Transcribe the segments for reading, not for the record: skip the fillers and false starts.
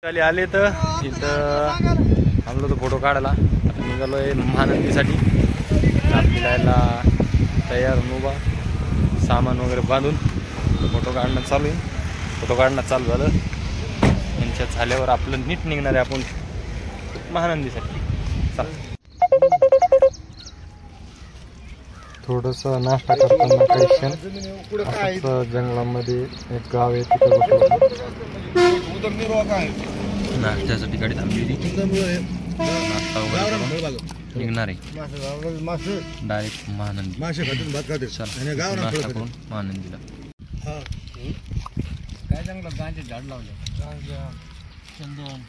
आले तर इथं आलो तो फोटो काढायला. आता निघालोय महानंदीसाठी. आपल्याला तयार उभा सामान वगैरे बांधून फोटो काढणं चालू आहे. फोटो काढणं चालू झालं यांच्या झाल्यावर आपलं नीट निघणार आहे आपण महानंदीसाठी. चल थोडंसं नाश्ता करताना काही क्षण जंगलामध्ये एक गाव आहे तिथे नाश्त्यासाठी गाडी थांबली होती. नाश्ता वगैरे निघणार आहे डायरेक्ट महानंदी. नाश्ता करून महानंदीला. काय जंगलात गांजे झाड लावले चंदन.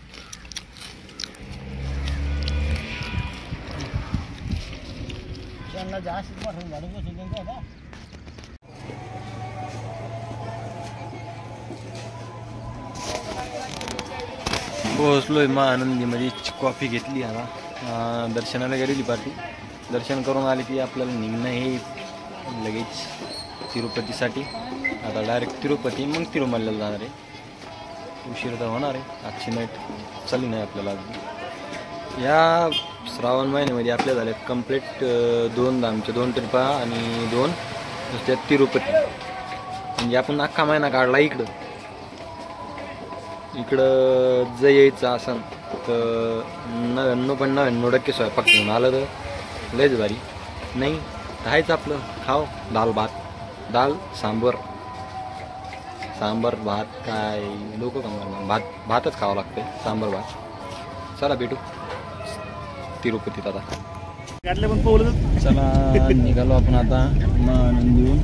पोहोचलोय महानंदीमध्ये. कॉफी घेतली आता. दर्शनाला गेलेली पार्टी. दर्शन करून आले की आपल्याला निघणं हे लगेच तिरुपतीसाठी. आता डायरेक्ट तिरुपती मग तिरुमल्याला जाणार आहे. उशीर तर होणार आहे. आजची नाईट चालली नाही आपल्याला. या श्रावण महिन्यामध्ये आपल्या झाल्या कंप्लीट 2 धामच्या 2 ट्रिपा आणि 2 नुसत्या तिरुपती. म्हणजे आपण अख्खा महिना काढला इकडं जर यायचं असं तर 99.99% स्वयंपाक घेऊन आलं तर लयच भारी. नाही राहायचं आपलं खाव दाल सांबर भात. काय लोक कमवणार भातच खावं लागतंय. सांबर भात. चला भेटू तिरुपतीत आता. चला निघालो आपण आता महानंदीहून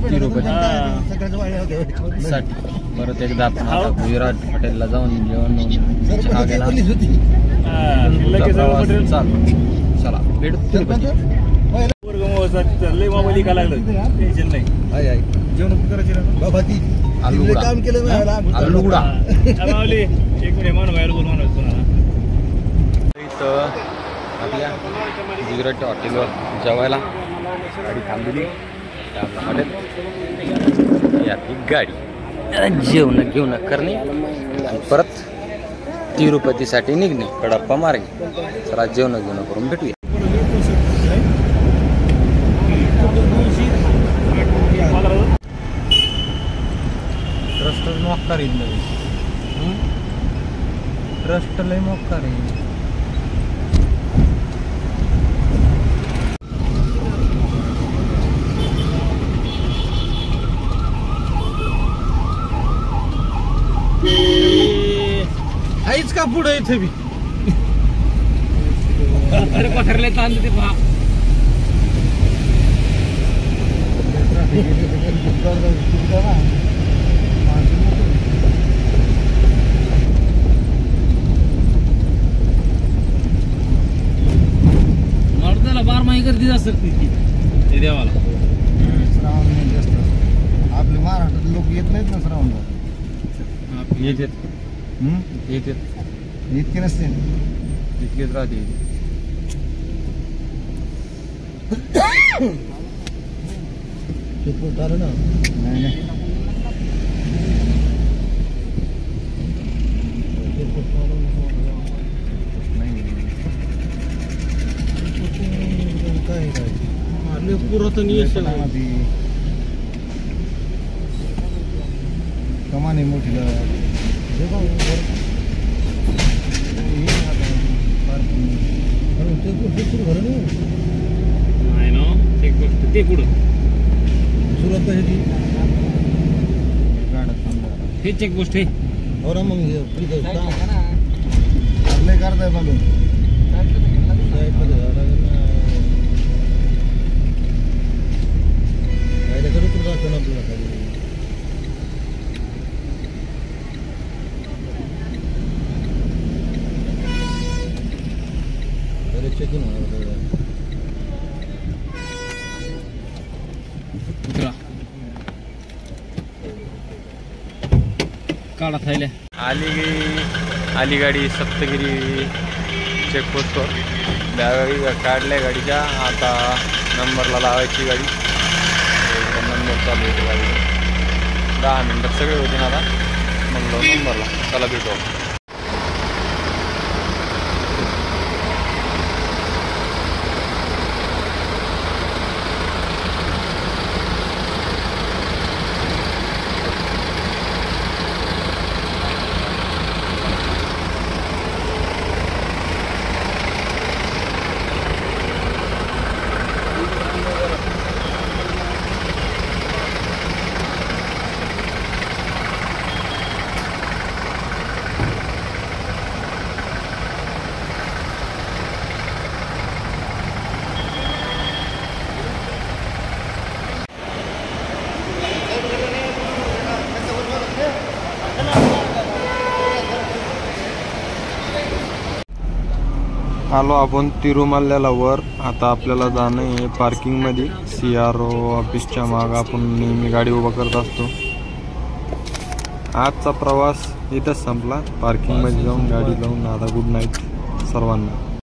तिरुपतीसाठी. परत एकदा आपण आता गुजरात हॉटेलला जाऊन जेवण चहा घ्यायला. चला भेटू तिरुपती. इथं आपल्या गुजरात हॉटेलवर जेवायला गाडी थांबली. हॉटेल याची गाडी जेवण घेऊन करणे आणि परत तिरुपतीसाठी निघणे कडप्पा मार्गे. चला जेवण घेऊन करून भेटूया. रस्ता मोक्कार रस्ता लय मोक्कार आहे. आईच का पुढे इथे बी पथरले तांद ते पहा. मर्दाला 12 महिने गर्दी जास्त असते देवाला. श्रावण महिने जास्त. आपले महाराष्ट्रात लोक येत नाहीत ना श्रावणला. येतात इतके नसते इतकेच राहते. आलं ना. नाही काय पुरातन कमानी मोठी ते पुढं सुरत हे चेक गोष्ट आहे. हो मग लय करताय बालून चेकिंग काढा थायले. आली गाडी सप्तगिरी चेकपोस्टवर. काढल्या गाडीच्या. आता नंबरला लावायची गाडी. नंबर चालू होते गाडी. 10 मिनिटात सगळे होते ना. आता म्हणलं नंबरला. चला भेटू. आलो आपण तिरुमल्याला वर. आता आपल्याला जाणं आहे पार्किंगमध्ये. CRO ऑफिसच्या मागं आपण नेहमी गाडी उभा करत असतो. आजचा प्रवास इथंच संपला. पार्किंगमध्ये जाऊन गाडी लावून आता गुड नाईट सर्वांना.